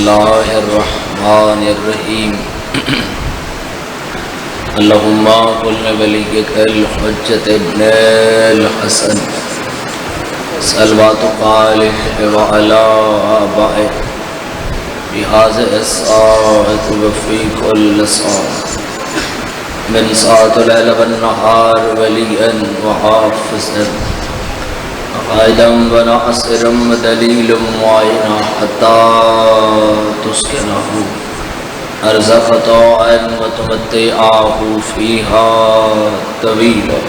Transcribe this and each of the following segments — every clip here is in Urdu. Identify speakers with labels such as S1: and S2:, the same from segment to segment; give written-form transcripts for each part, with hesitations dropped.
S1: اللہ الرحمن الرحیم اللہم قل ولیک الحجت ابن الحسن صلوات قالح وعلا آبائه بهذا الساعة وفي كل ساعة من ساعة الليل والنهار وليا وحافظا قائدا وناصرا ودليلا معينا حتى تسكنه أرزق طاعا وتمتعه فيها طويلا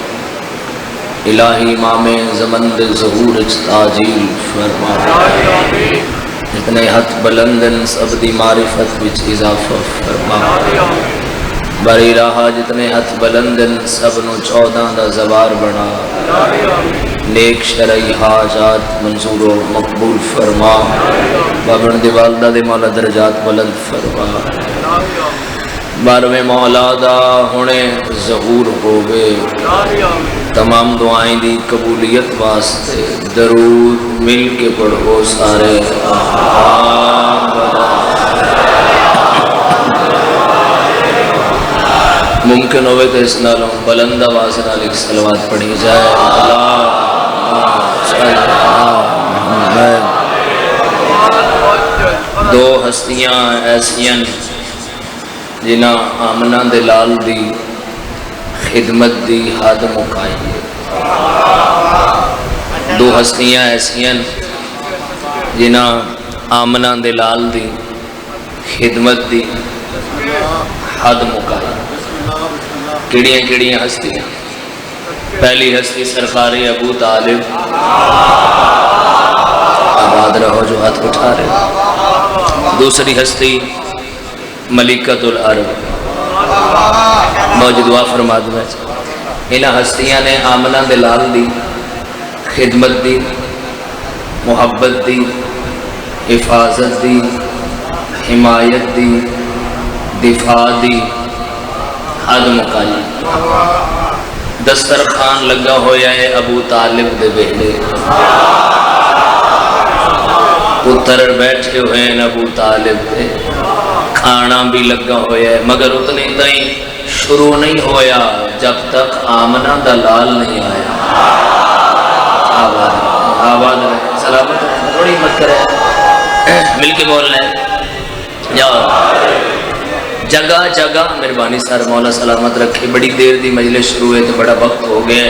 S1: الہی امام زمن دے ظہور تاجیل فرما جتنے ہاتھ بلندن سب دی معرفت وچ اضافہ فرما بری راہ جتنے ہاتھ بلندن سب نو 14 دا زوار بنا نیک شرعی حاجات منظور و مقبول فرما بابن دی والدہ دے مولا درجات بلند فرما بارویں مولا دا ہونے ظہور ہوگے تمام دعائیں دی قبولیت واسطے درود مل کے پڑھو سارے ممکن ہوئے تو اس نالوں بلند آواز نال ایک صلوات پڑھی جائے دو ہستیاں ایسیاں جنہ آمنہ دلال دی خدمت دی حد مکائی دو ہستیاں ایسیاں جنہ آمنہ دلال دی خدمت دی حد مکائی کڑیاں کڑیاں ہستیاں پہلی ہستی سرکار ابو طالب آباد رہو جو ہاتھ اٹھا رہے دوسری ہستی ملکۃ العرب موجود دعا فرما دوں انہاں ہستیاں نے آمنہ دلال دی خدمت دی محبت دی حفاظت دی حمایت دی دفاع دی حد مکائی دسترخوان لگا ہویا ہے ابو طالب دے بیٹے پتر بیٹھے ہوئے ہیں ابو طالب دے کھانا بھی لگا ہویا ہے مگر اتنے تائیں شروع نہیں ہویا جب تک آمنہ دلال نہیں آیا آباد رہے سلامت رہے تھوڑی مت کرے مل کے بولنا ہے جاؤ جگہ جگہ مہربانی سر مولا سلامت رکھے بڑی دیر دی مجلس شروع ہے تو بڑا وقت ہو گیا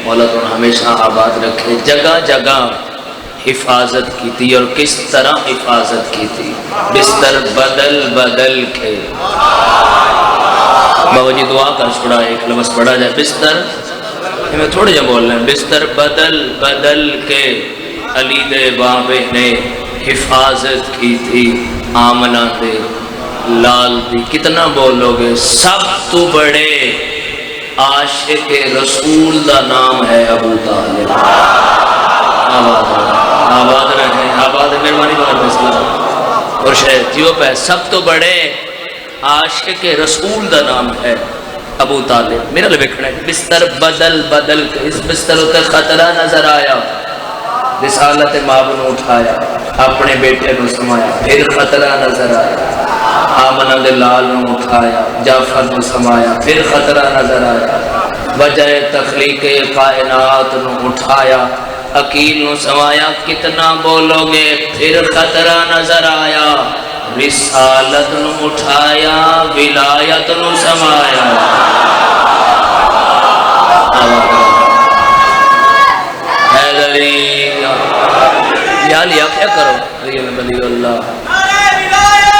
S1: مولا تو ہمیشہ آباد رکھے جگہ جگہ حفاظت کی تھی اور کس طرح حفاظت کی تھی بستر بدل بدل کے بابا جی دعا کر چھوڑا ایک لفظ پڑھا جائے بستر میں تھوڑے جا بول رہے ہیں بستر بدل بدل کے علی دے بابے نے حفاظت کی تھی آمنہ دے لال دی کتنا بولو گے سب تو بڑے عاشق رسول دا نام ہے ابو طالب آباد رہے آباد مہربانی بہت مسئلہ اور شاید جیو پہ سب تو بڑے عاشق رسول دا نام ہے ابو طالب میرا لبکڑا ہے بستر بدل بدل کے اس بستر ہوتے خطرہ نظر آیا رسالت مابن اٹھایا اپنے بیٹے نو سمایا پھر خطرہ نظر آیا آمنہ دلال نو اٹھایا جعفر نو سمایا پھر خطرہ نظر آیا وجہ تخلیق کائنات نو اٹھایا عقیل نو سمایا کتنا بولو گے پھر خطرہ نظر آیا رسالت نو اٹھایا ولایت نو سمایا حیدری یا لیا کیا کرو علی اللہ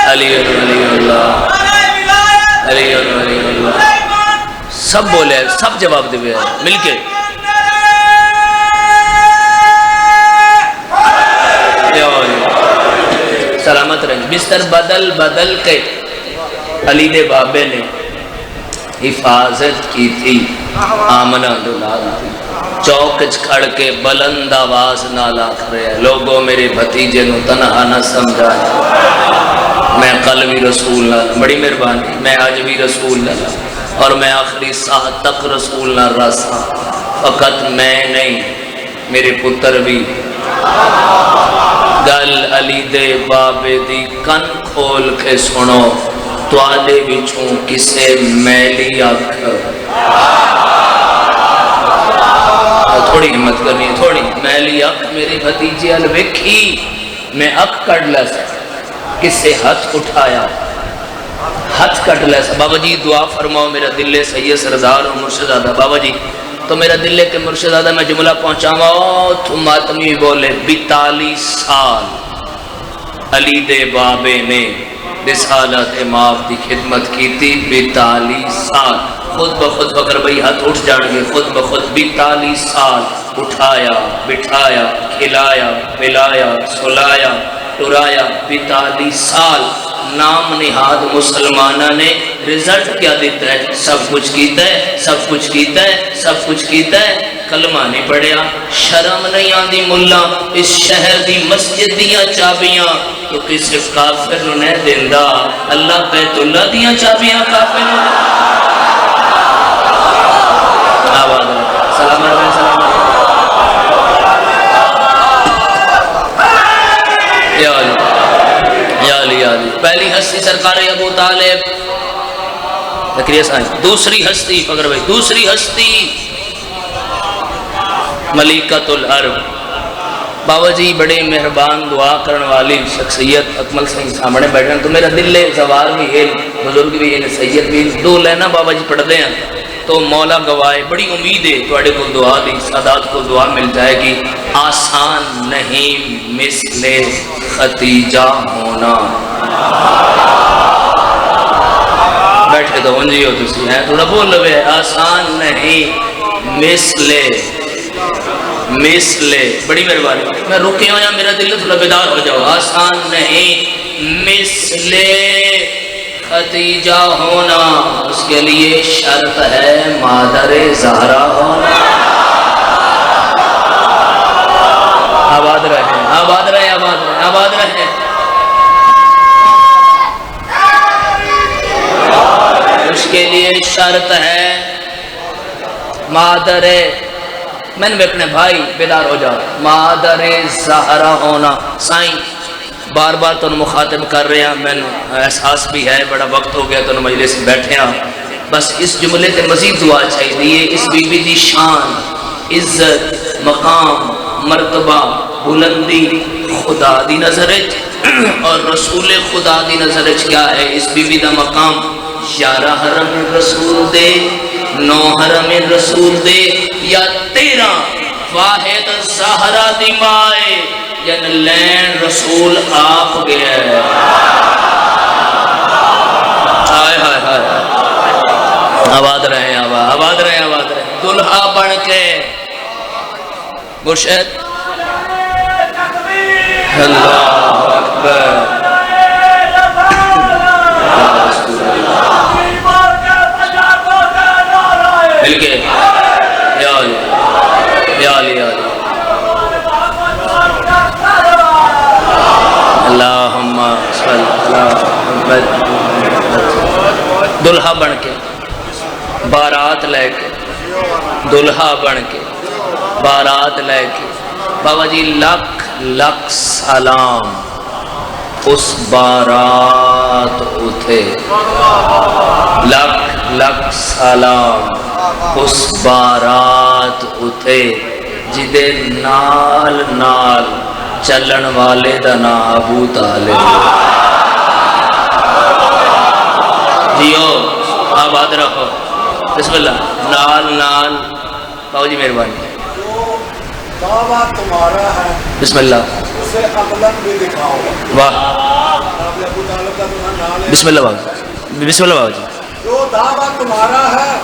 S1: علی اللہ علی اللہ سب بولے سب جواب دے ہوئے مل کے سلامت رہے بستر بدل بدل کے علی دے بابے نے حفاظت کی تھی آمنہ دلال تھی چوکچ کھڑ کے بلند آواز نالا کرے لوگوں میرے بھتیجے نو تنہا نہ سمجھائے میں کل بھی رسول نہ بڑی مہربانی میں آج بھی رسول نہ اور میں آخری ساہ تک رسول نہ رسا فقط میں نہیں میرے پتر بھی گل علی دے بابے دی کن کھول کے سنو توالے بچوں کسے میلی اکھ تھوڑی ہمت کرنی ہے تھوڑی میلی اکھ میری بھتیجی الوکھی میں اکھ کٹ لس کسے ہاتھ اٹھایا ہاتھ کٹ لس بابا جی دعا فرماؤ میرا دل سید سردار و مرشدزادہ بابا جی تو میرا دل کے مرشدزادہ میں جملہ پہنچاؤں تو ماتمی بولے 42 سال علی دے بابے نے رسالت امام دی خدمت کی تھی 42 سال خود بخود بکر بھئی ہاتھ اٹھ جان گے خود بخود 42 سال اٹھایا بٹھایا کھلایا پلایا سلایا ٹرایا 42 سال نام نہاد مسلمانہ نے رزلٹ کیا دیتا ہے سب کچھ کیتا ہے سب کچھ کیتا ہے سب کچھ کیتا ہے کلمہ نہیں پڑھیا شرم نہیں آندی ملا اس شہر دی مسجد دیاں چابیاں تو کسی کافر نے دیندہ اللہ بیت اللہ دیاں چابیاں کافر نے آباد رہے سلام علیکم سلام علیکم یا علی پہلی ہستی سرکار ابو طالب ذکریہ سائن دوسری ہستی فقر بھائی دوسری ہستی ملکۃ العرب بابا جی بڑے مہربان دعا کرنے والی شخصیت اکمل سنگھ سامنے بیٹھے تو میرا دل زوال بھی ہے بزرگ بھی ہے سید بھی دو لینا بابا جی پڑھ دیں تو مولا گوائے بڑی امید ہے توڑے کو دعا دی سادات کو دعا مل جائے گی آسان نہیں مثل ختیجہ ہونا بیٹھے تو ہنجی ہو تسی ہیں تھوڑا بول لو آسان نہیں مثل بڑی مہربانی میں رکے ہوں یا میرا دل تھوڑا بیدار ہو جاؤ آسان نہیں مثل ختیجہ ہونا اس کے لیے شرط ہے مادر زہرا ہونا آباد رہے آباد رہے آباد رہے آباد رہے اس کے لیے شرط ہے مادر میں نے اپنے بھائی بیدار ہو جاؤ مادر زہرا ہونا سائیں بار بار تو مخاطب کر رہے ہیں میں احساس بھی ہے بڑا وقت ہو گیا تو مجلس بیٹھے ہیں بس اس جملے سے مزید دعا چاہیے اس بی بی دی شان عزت مقام مرتبہ بلندی خدا دی نظرت اور رسول خدا دی نظرت کیا ہے اس بی بی دا مقام 11 حرم رسول دے 9 حرم رسول دے یا 13 واحد زہرا دی مائے یعنی لین رسول آپ گیا ہے ہائے ہائے ہائے آباد رہے آباد رہے آباد رہے دلہا بن کے مرشد اللہ اکبر مل کے یا علی یا علی یا علی اللہم صلی اللہ محمد دلہا بن کے بارات لے کے دلہا بن کے بارات لے کے بابا جی لکھ لکھ سلام اس بارات اٹھے لکھ لکھ سلام اس بارات اٹھے جدے نال نال چلن والے دا نا ابو طالب جیو آباد رہو بسم اللہ نال نال باؤ جی مہربانی
S2: دعویٰ تمہارا ہے
S1: بسم اللہ
S2: اسے عملاً بھی دکھاؤ
S1: واہ
S2: ابو طالب کا تمہارا نام ہے
S1: بسم اللہ باؤ بسم اللہ باؤ جی
S2: جو دعویٰ تمہارا ہے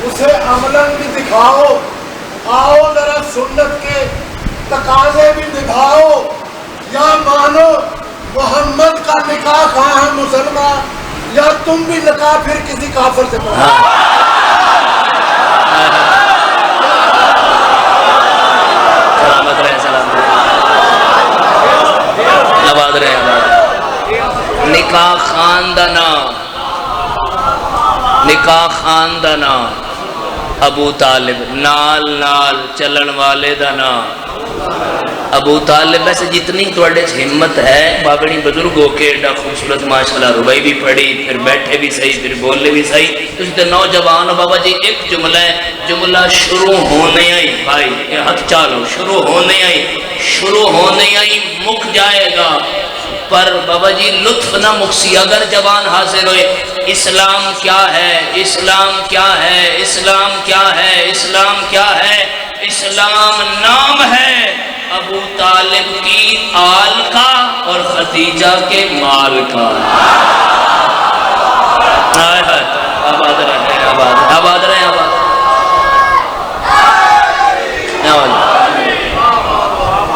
S2: اسے عملاً بھی دکھاؤ آؤ ذرا سنت کے تقاضے بھی دکھاؤ یا مانو محمد کا نکاح کہاں ہے مسلمان یا تم بھی نکاح پھر کسی کافر سے پڑھو
S1: سلامت رہے سلامت آباد رہے آباد نکاح خاندانا نکاح خاندانا ابو طالب نال نال چلن والے دا نام ابو طالب سے جتنی توڑے ہمت ہے بابڑی بزرگ ہو کے ایڈا خوبصورت ماشاءاللہ ربائی بھی پڑھی، پھر بیٹھے بھی صحیح، پھر بولنے بھی صحیح. تو اس نوجوان بابا جی ایک جملہ ہے، جملہ شروع ہونے آئی بھائی یہ ہاتھ چالو، شروع ہونے آئی مک جائے گا. پر بابا جی لطف نہ مکسی اگر زبان حاضر ہوئے. اسلام کیا ہے؟ اسلام کیا ہے؟ اسلام کیا ہے؟ اسلام کیا ہے؟ اسلام نام ہے ابو طالب کی آل کا اور خدیجہ کے مال کا. آباد رہے آباد رہے آباد.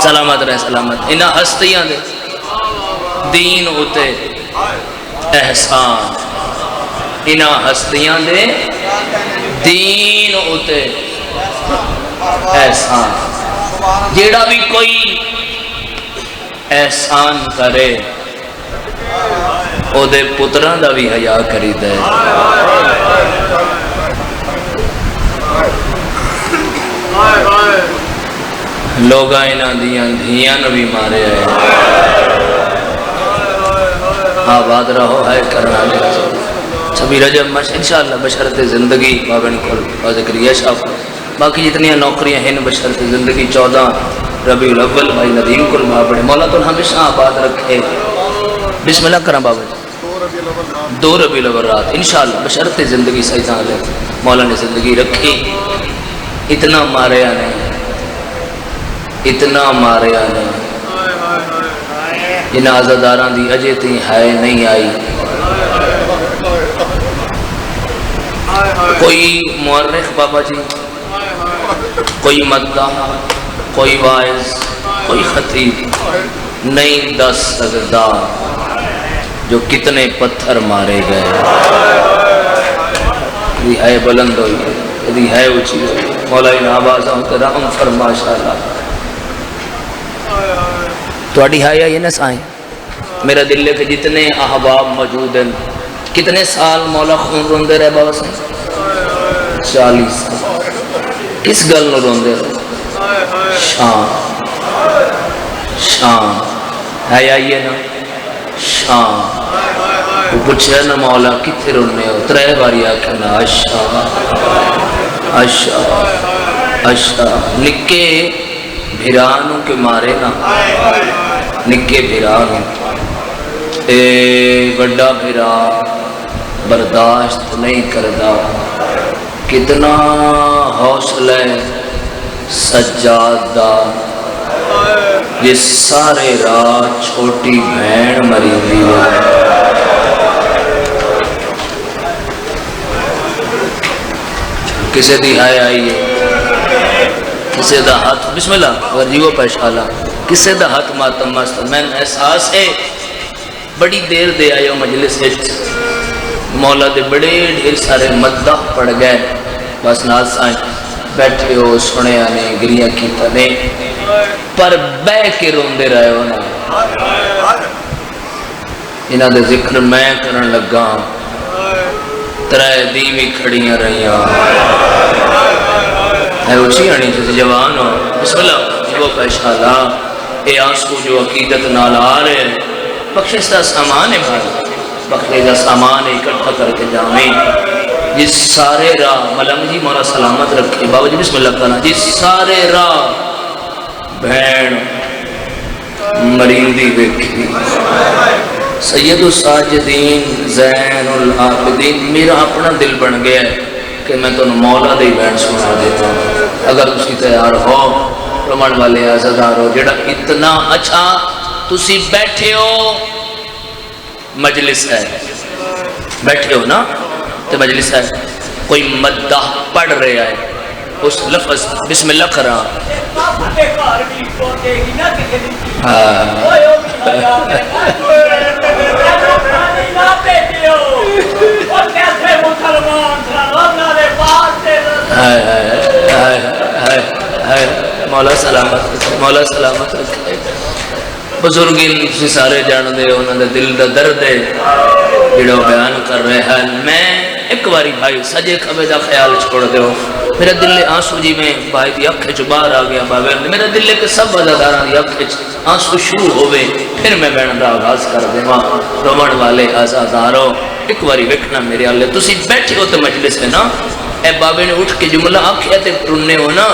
S1: سلامت رہے سلامت. انہاں ہستیاں دے دین ہوتے احسان، انہاں ہستیاں دے دین ہوتے احسان. جیڑا بھی کوئی احسان کرے او دے پتران دا بھی حیا کری دے. لوگاں انہاں دیاں دھیاں بھی مارے آئے. آباد رہو ہے کرنا لے سبھی رجب مش انشاءاللہ بشرت زندگی بابن کو ذکریہ شاف. باقی جتنی نوکریاں ہیں بشرت زندگی 14 ربیع الاول بھائی ندیم کل بابڑے مولا تو ہمیشہ آباد رکھے. بسم اللہ کرم بابا 2 ربیع الاول رات انشاءاللہ بشرت زندگی سیدان لے مولا نے زندگی رکھی. اتنا ماریا نہیں، اتنا ماریا نہیں. جنہ عزاداران دی اجے تی ہے نہیں آئی. کوئی مورخ بابا جی، کوئی مدہ، کوئی وائز، کوئی خطیب نہیں دس سکتا جو کتنے پتھر مارے گئے. یہ ہے بلند ہوئی، یہ ہے اونچی ہوئی. مولا ان آبازوں کے رحم فرما شاءاللہ. توڑی ہے یہ نہ سائیں میرا دل لے کہ جتنے احباب موجود ہیں. کتنے سال مولا خون روندے رہے بابا سائیں؟ 40 سال. کس گل نو روندے رہے؟ شان شان ہے آئیے نا شان. وہ پوچھے نا مولا کتنے رونے ہو؟ 3 باری آکھنا اشا اشا اشا. نکے بھیرانوں کے مارے نا، نکے بھیرانوں اے بڑا بھیرا برداشت نہیں کردا. کتنا حوصلہ سجاد دا جس سارے رات چھوٹی بہن مری دی. کسے دی ہائے آئیے، کسے دا ہاتھ بسم اللہ ورجیو پیشالا، کسے دا ہاتھ ماتم ماستا. میں احساس ہے بڑی دیر دے آئے مجلس ایٹ مولا دے بڑے ڈھیر سارے مدہ پڑ گئے. بس ناز آئیں بیٹھے ہو سنے آنے گریاں کی تنے پر بے کے روندے رہے ہو نا. انہاں دے ذکر میں کرن لگا 3 دیوی کھڑیاں رہیاں. ہے اچھی آنی جیسے جوان ہو. بسم اللہ جو پیشالا. اے آنسو جو عقیدت نال آ رہے ہیں بخشش دا سامان ہے بھائی، بخشش دا سامان اکٹھا کر کے جامیں. جس سارے راہ ملنگ جی مولا سلامت رکھے بابا جی بسم اللہ کرنا. جس سارے راہ بہن مریندی دیکھی سید الساجدین زین العابدین. میرا اپنا دل بن گیا ہے کہ میں تو مولا دے بہن سنا دیتا ہوں. اگر اسی تیار ہو رمن والے عزدار ہو جڑا اتنا اچھا تسی بیٹھے ہو مجلس ہے، بیٹھے ہو نا تو مجلس ہے. کوئی مدہ پڑھ رہا ہے اس لفظ بسم اللہ کرا مولا سلامت رکھے. بزرگین سے سارے جان دے انہوں نے دل دا درد ہے جڑا بیان کر رہے ہیں. میں ایک باری بھائی سجے کھبے دا خیال چھوڑ دے ہو. میرا دل آنسو جی میں بھائی دی اکھ چ باہر آ گیا بابے میرا دل کہ سب عزاداراں دی اکھ چ آنسو شروع ہوئے پھر میں بہن دا آغاز کر دیواں رومن والے عزادارو ایک باری ویکھنا میرے والے تسی بیٹھے ہو تے مجلس ہے نا اے بابے نے اٹھ کے جملہ آکھیا تے ٹرنے ہو نا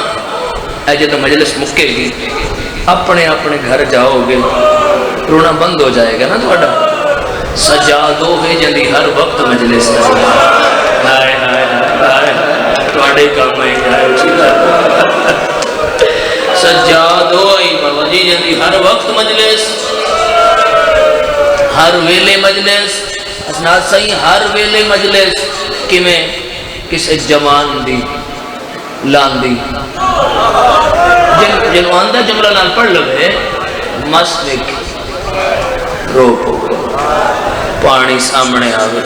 S1: اے جدوں مجلس مکے گی اپنے اپنے گھر جاؤ گے رونا بند ہو جائے گا نا تھوڑا سجادو ہے جندی ہر وقت مجلس ہائے ہائے ہائے تھوڑے کام ہے سجادو ہے بابا جی جندی ہر وقت مجلس ہر ویلے مجلس اسناد صحیح ہر ویلے مجلس کیویں کسے جوان دی لاندی جنوان دا جملہ نال پڑھ لوے مسلک روپ ہوئے پانی سامنے آوے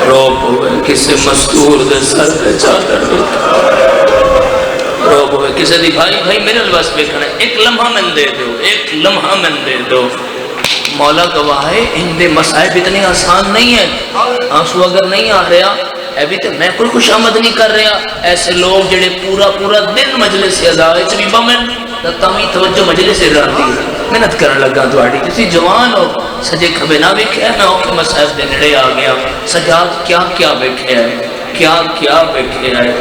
S1: روپ ہوئے کسے مستور دے سر دے چادر روپ ہوئے کسے دی بھائی بھائی میرے الوس بیکھنا ہے ایک لمحہ من دے دو ایک لمحہ من دے دو مولا گواہ ہے ان دے مسائب اتنے آسان نہیں ہے آنسو اگر نہیں آ رہا ابھی تو میں کوئی خوش آمد نہیں کر رہا ایسے لوگ جڑے پورا دن مجلس ادائے چ بھی بمن تامی توجہ مجلس رہتی ہے محنت کرن لگا تواڈی تسی جوان ہو سجے کھبے نہ ویکھیا میں اوکھے مسائب دے نیڑے آ گیا سجاد کیا کیا ویکھیا ہے کیا کیا ویکھیا ہے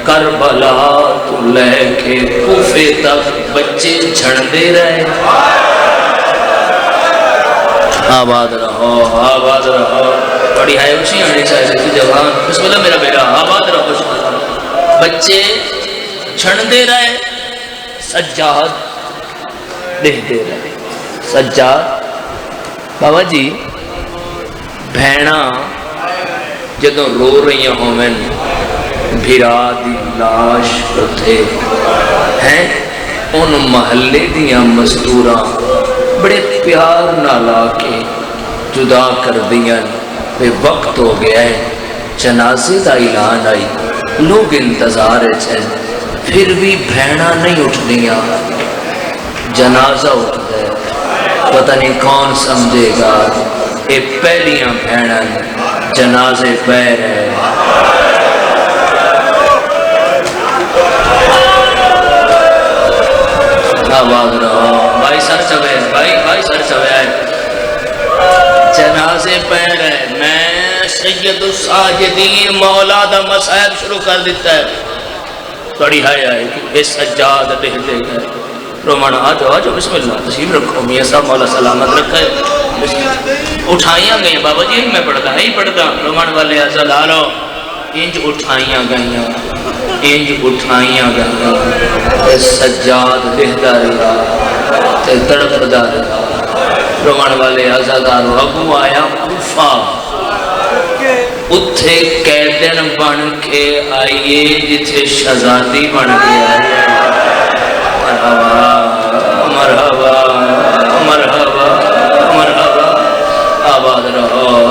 S1: کربلا تو لے کے کوفے تک بچے جھڑتے رہے آباد رہو بڑی ہے اچھی آنی چاہیے تھی جوان بسم اللہ میرا بیٹا آباد رہو بچے چھڑتے رہے سجاد دیکھتے رہے سجاد بابا جی بھینا جدوں رو رہی ہومن بھیرا دی لاش اٹھے ہیں ان محلے دیاں مزدوراں بڑے پیار نہ لا کے جدا کر دیاں بے وقت ہو گیا ہے جنازے دا اعلان آئی لوگ انتظار ہیں پھر بھی بھیڑا نہیں اٹھ دیا جنازہ اٹھ گیا پتہ نہیں کون سمجھے گا اے پہلیاں بھیڑا جنازے پہ رہے آواز رہو بھائی سر چوے بھائی سر چوے جنازے پہ رہے میں سید الساجدین مولا دا مسائب شروع کر دیتا ہے بڑی ہائے آئے کہ اس سجاد دے دے گئے رومانہ آجو بسم اللہ تشریف رکھو میاں صاحب مولا سلامت رکھے اٹھائیاں گئیں بابا جی میں پڑھتا ہے ہی پڑھتا رومان والے ازل آلو انج اٹھائیاں گئیں سجاد دہدہ رہا تڑپدہ رہا رومان والے ازادار ابو آیا کوفہ اتھے قیدن بن کے آئیے جتھے شہزادی بن کے آئیے مرحبا آباد رہو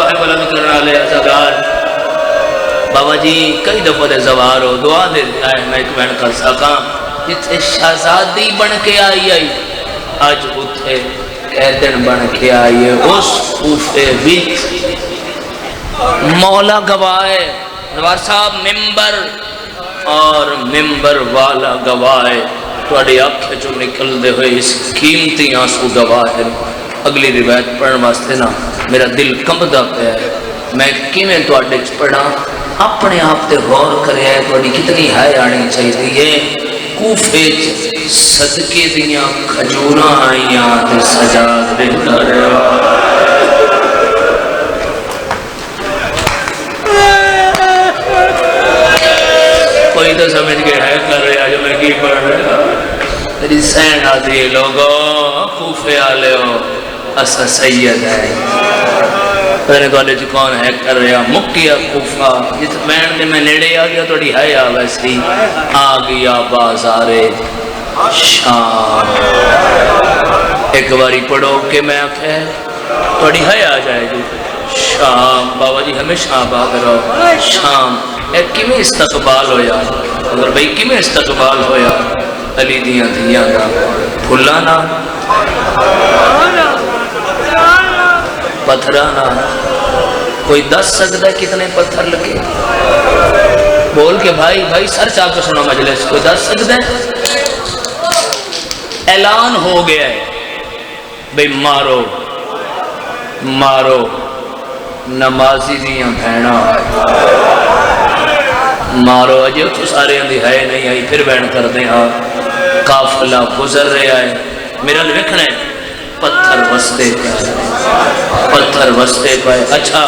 S1: ہے بلند کرنا لے ازادار بابا جی کئی دفعہ دے زوار ہو دعا دے ہے میں ایک بہن کر سکاں جتھے شہزادی بن کے آئی آج اتھے قیدن بن کے آئیے اس کوفے بیچ مولا گواہ نوار صاحب ممبر اور ممبر والا گواہ توڑی آنکھیں جو نکل دے ہوئے اس قیمتی آنسو گواہ ہے اگلی روایت پڑھنے واسطے نا میرا دل کمبدا پہ ہے میں کیویں توڑے پڑھا اپنے آپ تے غور کرے ہے توڑی کتنی ہائے آنی چاہیے کوفے صدقے دیاں کھجوراں آئیاں تے سجاد دیتا رہا کوئی تو سمجھ کے ہے کر رہا جو میں کی پڑھ رہا تیری سین آدھی لوگوں کوفے آلے ہو اسا سید ہے پہلے تو آلے جو کون ہے کر رہا مکیا کوفہ جس بین دے میں نیڑے آ گیا توڑی ہے ویسی آ گیا بازار شام ایک باری پڑھو کہ میں آکھے توڑی ہے آ جائے گی شام بابا جی ہمیشہ آباد رہو شام ایک کیویں استقبال ہویا اگر بھئی کیویں استقبال ہویا علی دیاں دیاں دا پھلانا پتھرانا کوئی دس سکتا ہے کتنے پتھر لگے بول کے بھائی سر چاہ کے سنا مجلس کوئی دس سکتا ہے؟ اعلان ہو گیا ہے بھئی مارو نمازی دیاں بہنا مارو اجے تو سارے اندھی ہے نہیں آئی پھر بہن کر دیں ہاں قافلہ گزر رہا ہے میرا لکھنا ہے پتھر وستے پائے اچھا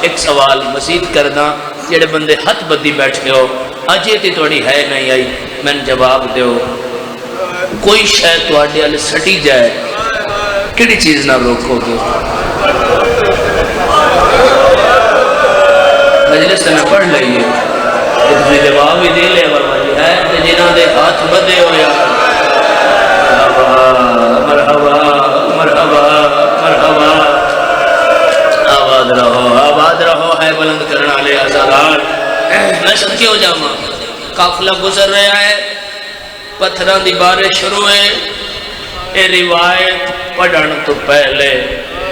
S1: ایک سوال مزید کرنا جڑے بندے ہاتھ بدی بیٹھے ہو اجے تی توڑی ہے نہیں آئی میں جواب دیو کوئی شاید توڑی آلے سٹی جائے کڑی چیز نہ روکو گے مجلس میں پڑھ لئیے اتنی جواب بھی دے لے ورمالی ہے جنہ دے ہاتھ بدے ہو یا مرحبا آباد رہو ہے بلند کرنا لے آزادار میں سنکے ہو جاؤں قافلہ گزر رہا ہے پتھران دی بارش شروع ہے اے روایت پڑھن تو پہلے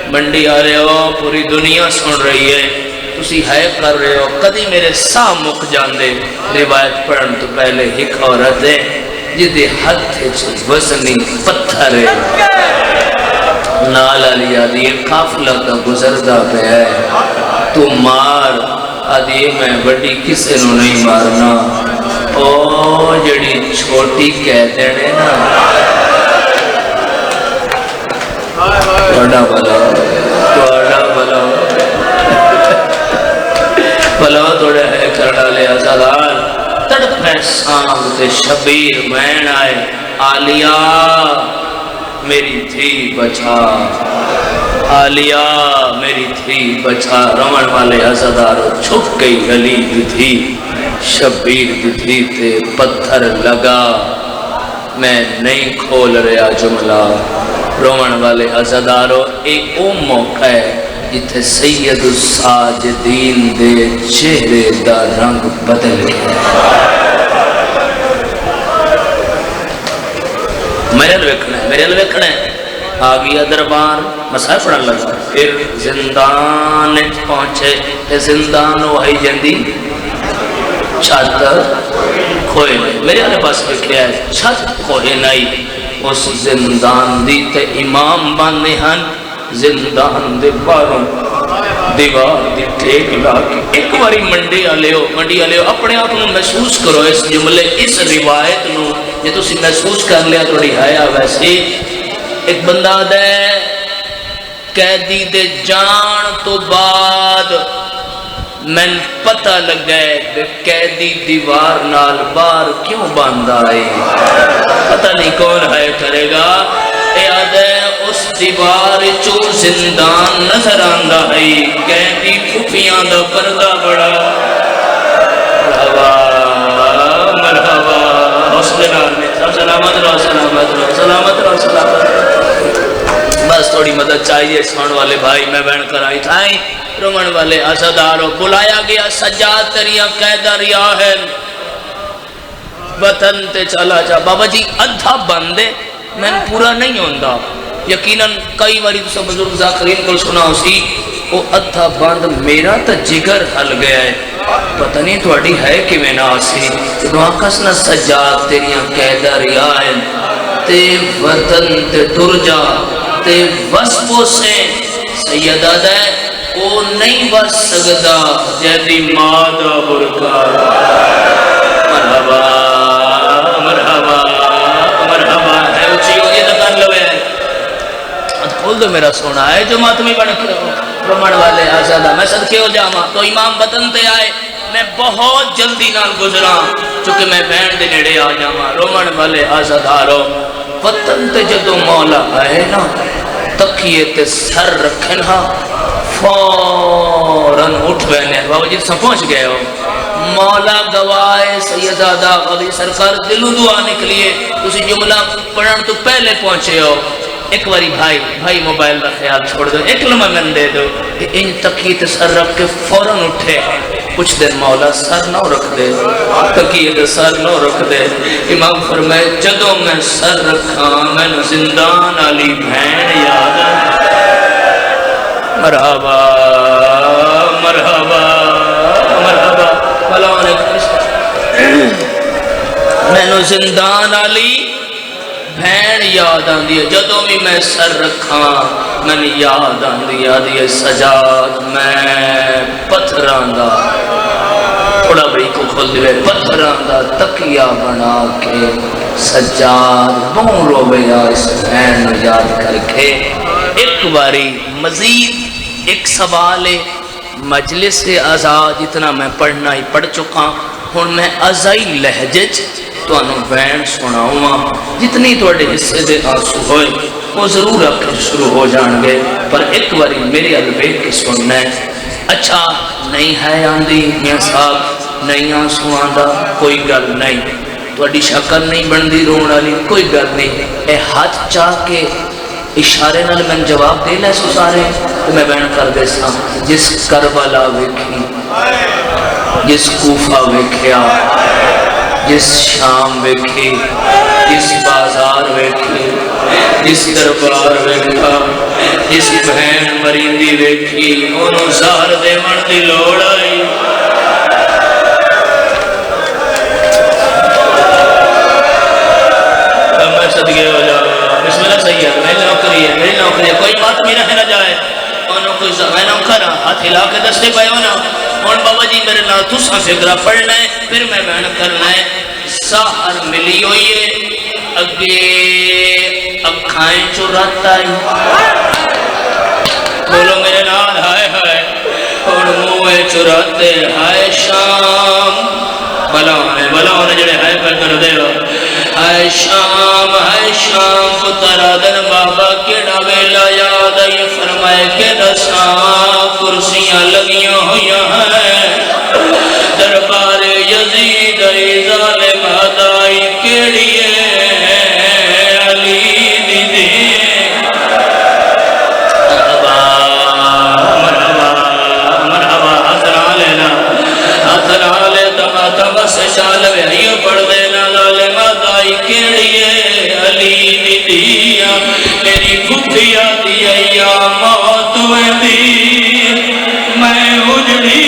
S1: منڈی آ رہے ہو پوری دنیا سن رہی ہے تسی ہے کر رہے ہو کدی میرے ساں مک جان دے روایت پڑھن تو پہلے ایک عورت ہے جدے ہاتھ وزنی پتھر ہے نالا لیا دیئے قافلہ کا گزردہ پہ ہے تو مار آدھیے میں بڑی کسے نو نہیں مارنا او جڑی چھوٹی کہتے ہیں نا توڑا بلا بلا توڑے ہے کرڑا لے آزادار تڑپ ہے سام تے شبیر مین آئے آلیا میری تھی بچا آلیا میری تھی بچا رمن والے عزدارو چھپ گئی گلی تھی شبیر تھی تے پتھر لگا میں نہیں کھول رہا جملہ رومن والے عزدارو ایک او موقع ہے جتھے سید الساجدین دے چہرے دا رنگ بدل گیا میرے لکھنا ہے آگیا دربار مسائل پڑھن لگا پھر زندان پہنچے زندان وہی جندی چھت کھوئے نہیں میرے آنے پاس لکھیا ہے چھت کھوئے نہیں اس زندان دی تے امام باندھے ہن زندان دے باروں دیوار دی ٹھیک لاکھ ایک باری منڈی آلے ہو اپنے آپ نو محسوس کرو اس جملے اس روایت نو یہ تو محسوس کر لیا توڑی آیا ویسے ایک بندہ دے قیدی دے جان تو بعد میں پتہ لگ گئے کہ قیدی دیوار نال بار کیوں باندھا ہے پتہ نہیں کون ہے کرے گا یاد ہے اس دیوار چو زندان نظر آندہ ہے قیدی پھوپیاں دا پردہ بڑا مرحبا سلامت رہو بس تھوڑی مدد چاہیے سون والے بھائی میں بہن کر آئی تھائی رومن والے عزداروں بلایا گیا سجاد تریاں قیدہ ریاہن وطن تے چلا جا بابا جی ادھا بندے میں پورا نہیں ہوندہ یقیناً کئی باری تو سب بزرگ ذاکرین کو سنا اسی وہ ادھا بند میرا تا جگر حل گیا ہے پتہ نہیں توڑی ہے کہ میں ناسی تو آکس نہ سجاد تیریاں قیدہ ریاہن تے وطن تے ٹر جا تے وصفوں سے سیدہ دے وہ نہیں بس سکتا جیدی مادہ برکا مرحبا ہے اچھی ہوگی تو کر لوے کھول دو میرا سونا ہے جو ماتمی بڑھ کے رومن والے آزادہ میں صدقے ہو جاما تو امام وطن تے آئے میں بہت جلدی نال گزرا چونکہ میں بہن دے نیڑے آ جاما رومن والے آزادارو وطن تے جدو مولا آئے نا تکیے تے سر رکھنا فوراً اٹھ بینے بابا جی سب پہنچ گئے ہو مولا گوائے سیدادہ غبی سرکار دلو دعا نکلیے اسی جملہ پڑھن تو پہلے پہنچے ہو ایک باری بھائی موبائل کا خیال چھوڑ دو ایک لمحہ میں دے دو کہ ان تکیے تے سر رکھ کے فوراً اٹھے کچھ دن مولا سر نہ رکھ دے تکیے تے سر نہ رکھ دے امام فرمائے جدوں میں سر رکھا میں زندان علی بہن یاد مرحبا فلاں مینو زندان والی بہن یاد آندی ہے، جدوں بھی میں سر رکھاں مینو یاد آندی ہے سجاد میں پتھراں دا، تھوڑا بڑی کو کھول دے، پتھراں دا تکیہ بنا کے سجاد بہوں رویا اس بہن یاد کر کے۔ ایک باری مزید ایک سوال ہے، مجلس آزاد جتنا میں پڑھنا ہی پڑھ چکا ہوں، میں ازائی لہجے تو انہوں بین سناؤں، جتنی توڑے حصے دے آنسو ہوئے وہ ضرور اکھر شروع ہو جان گے، پر ایک باری میری البیت کی سننا ہے۔ اچھا نہیں ہے آندھی میاں صاحب، نہیں آنسو آندھا، کوئی گل نہیں، توڑی شکل نہیں بندی رون والی، کوئی گل نہیں، اے ہاتھ چاہ کے اشارے نال میں جواب دے لے سو سارے تو میں بیان کر دے سا۔ جس کربلا ویکھی، جس کوفہ ویکھیا، جس شام ویکھی، جس بازار ویکھی، جس دربار ویکھا، جس بہن مریندی ویکھی، انہوں زہر دے من دی لوڑ آئی۔ میں صدقے ہو جا، بسم اللہ صحیح ہے، میری نوکری ہے، کوئی بات میرا ہے نہ جائے، انہوں کوئی میں نوکر ہاں، ہاتھ ہلا کے دستے پائے ہونا، اور بابا جی میرے نال تساں فکرہ پڑھنا ہے، پھر میں بیان کرنا ہے۔ ساہر ملی ہوئی ہے، اگے اکھائیں چرات آئی، بولو میرے نال ہائے ہائے، اور موے چراتے ہائے شام، بلاؤں جڑے ہائے پر کر دے ہو، ہائے شام پتر آدن بابا کیڑا ویلا یاد آئی، فرمائے کہ رساں کرسیاں لگیاں ہویاں ہیں، دربار یزید ای ظالم آدائی کیڑی علی دی دی، مرحبا حضرہ لینا، حضرہ لے تمہ سے شالوے ہیو پڑھ دینا، ظالم آدائی کیڑی علی دی دیا، میری پھوپیا دیا یا موت ویندی، میں اجڑی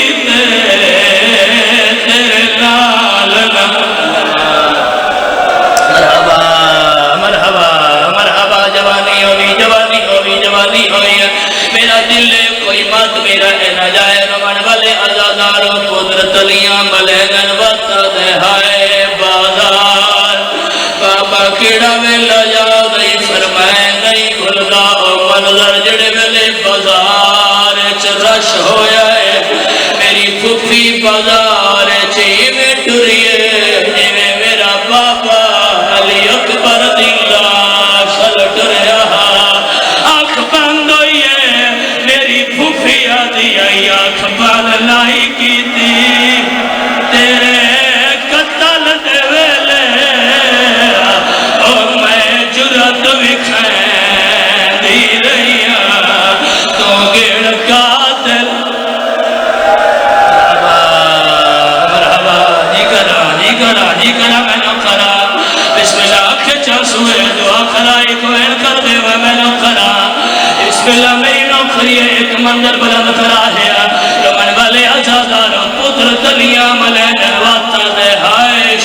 S1: جوانی ہوئی ہے، میرا دل کوئی مات میرا ہے نہ جائے، رمن والے ازاداروں قدرت لیاں ملینن وقت دے ہائے بازار، بابا کیڑا ویلا یاد نہیں فرمائے نہیں بھلدا، او منظر جڑے ویلے بازار رش ہویا ہے، میری پھوپھی بازار میں ٹریے، جویں میرا بابا علی اکبر دی لاش ٹریا، آنکھ بند ہوئی ہے میری پھوپھیا دی آنکھ بند لائی کی تھی، تیرے قتل دے ویلے اور میں جرات وکھائیں دی رہی تو گڑ قاتل، مرحبا جی کرا میں نو کرا، بسم اللہ آنکھ چاسوئے دعا کرائی کوئن کر دے میں نو کرا، بسم اللہ میری نوکری ہے، ایک منظر بلند کرا ہے، رمن والے ازاداروں پتر تلیاں ملین واتا دے، ہائے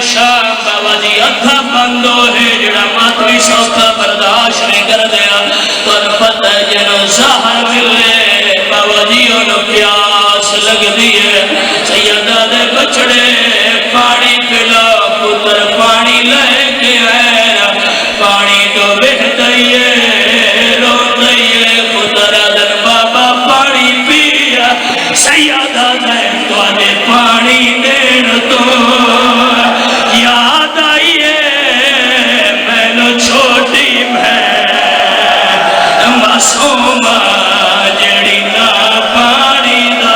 S1: شام بابا جی ادھا بندو ہے جڑا ماتوی سوکھا برداشت نہیں کر دیا، تو پتہ جنو زہر ملے بابا جی انہوں پیاس لگ دیئے، سیدہ دے بچڑے پانی پلا، پتر پانی لے کے آئے، پانی تو بہ دئیے رو دئیے، پتر آدن بابا پانی پیا، سیدہ دے تو آنے پانی دین تو یاد آئیے میں نو چھوٹی میں معصومہ جڑی نا پانی دا،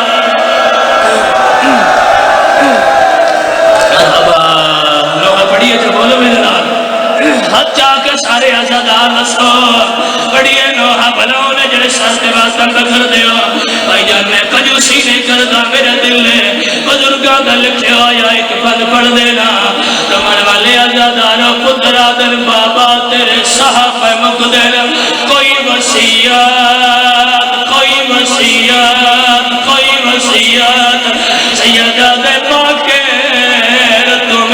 S1: پڑھیے جو بولو میرے نال، ہاتھ جا کے سارے آزادار نسو، پڑھیے نوحہ بھلاؤں نے جڑے ساستے واسطہ کر دیو، بھائی جان میں کجوسی نہیں کرتا، میرے دل نے بزرگاں دا لکھے آیا ایک پد پڑھ دینا، رمن والے آزاداروں پتر آدر بابا تیرے صحابہ مقدر، کوئی وصیت سیدہ دے پاکر تم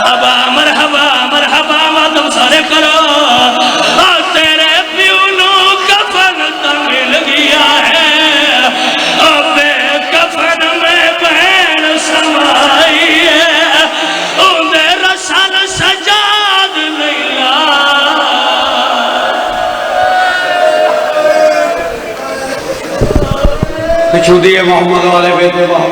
S1: مرحبا مرحبا مرحبا وادم سارے کرو تیرے پیو نو کفن تو مل گیا ہے بے کفن میں بہن سمائی ہے اندے رسل سجاد لیلا
S3: پچھو دیئے محمد والے بیٹے محمد